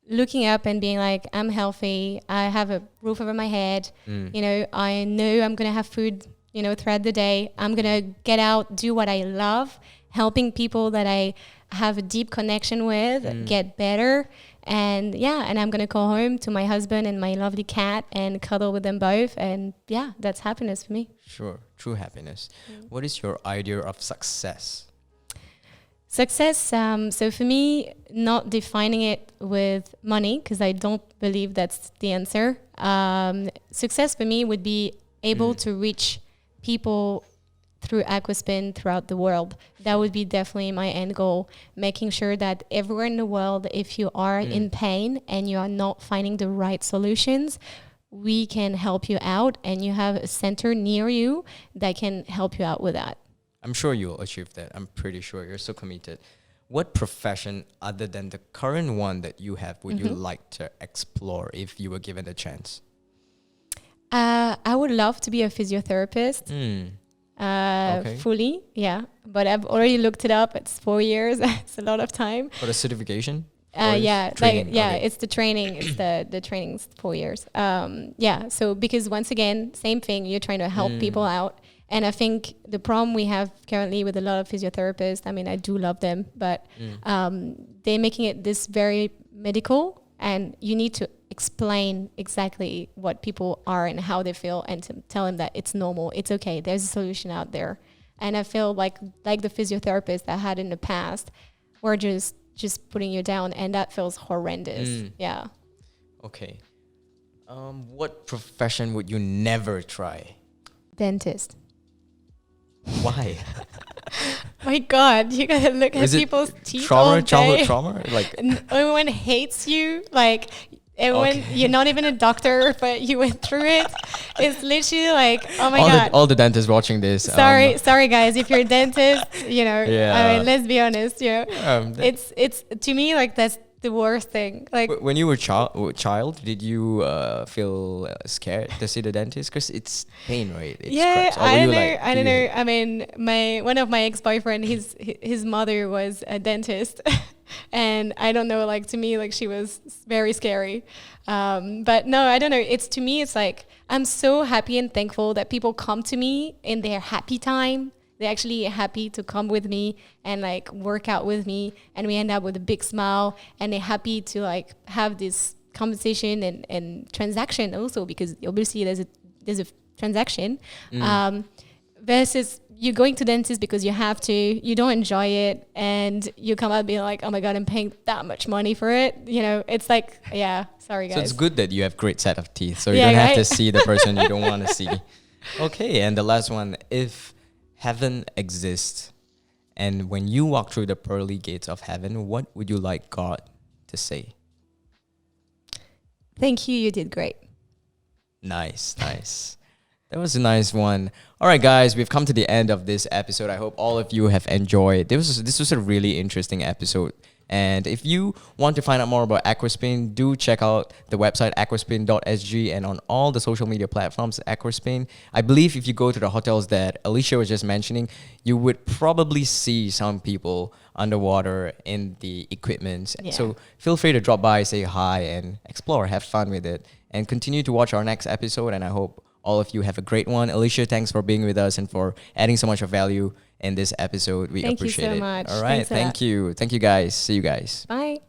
looking up and being like, I'm healthy. I have a roof over my head. I know I'm going to have food, throughout the day. I'm going to get out, do what I love, helping people that I have a deep connection with, get better. And I'm going to go home to my husband and my lovely cat and cuddle with them both. And that's happiness for me. Sure. True happiness. What is your idea of success? Success, so for me, not defining it with money, because I don't believe that's the answer. Success for me would be able to reach people through Aquaspin throughout the world. That would be definitely my end goal, making sure that everywhere in the world, if you are in pain and you are not finding the right solutions, we can help you out and you have a center near you that can help you out with that. I'm sure you'll achieve that. I'm pretty sure you're so committed. What profession other than the current one that you have would you like to explore if you were given a chance? I would love to be a physiotherapist. Okay. Fully, yeah. But I've already looked it up. It's 4 years. It's a lot of time. For the certification? It's the training. It's the training's 4 years. So because once again, same thing. You're trying to help people out, and I think the problem we have currently with a lot of physiotherapists. I mean, I do love them, but they're making it this very medical, and you need to explain exactly what people are and how they feel, and to tell them that it's normal, it's okay. There's a solution out there, and I feel like the physiotherapists that I had in the past were just putting you down, and that feels horrendous. Yeah. Okay. What profession would you never try? Dentist. Why? My God, you gotta look at people's teeth all day. Childhood trauma? Like everyone hates you. Like everyone, you're not even a doctor, but you went through it. It's literally like, oh my God. All the dentists watching this. Sorry guys, if you're a dentist, I mean, let's be honest. It's to me like that's the worst thing. Like when you were child, did you feel scared to see the dentist? Because it's pain, right? It's I don't know. I mean, one of my ex-boyfriend, his mother was a dentist. And I don't know, like to me, like she was very scary. But no, I don't know. To me, it's like, I'm so happy and thankful that people come to me in their happy time. They're actually happy to come with me and like work out with me. And we end up with a big smile, and they're happy to like have this conversation and transaction also, because obviously there's a transaction. Versus you going to dentist because you have to, you don't enjoy it, and you come out being like, oh my God, I'm paying that much money for it. It's like, sorry guys. So it's good that you have great set of teeth, so you don't have to see the person you don't want to see. Okay, and the last one, if heaven exists, and when you walk through the pearly gates of heaven, what would you like God to say? Thank you, you did great. Nice. That was a nice one. All right, guys, we've come to the end of this episode. I hope all of you have enjoyed. This was a really interesting episode. And if you want to find out more about Aquaspin, do check out the website aquaspin.sg, and on all the social media platforms, Aquaspin. I believe if you go to the hotels that Alicia was just mentioning, you would probably see some people underwater in the equipment. Yeah. So feel free to drop by, say hi, and explore, have fun with it. And continue to watch our next episode, and I hope all of you have a great one. Alicia, thanks for being with us and for adding so much of value in this episode. We appreciate it. Thank you so much. All right. Thank you. Thank you, guys. See you guys. Bye.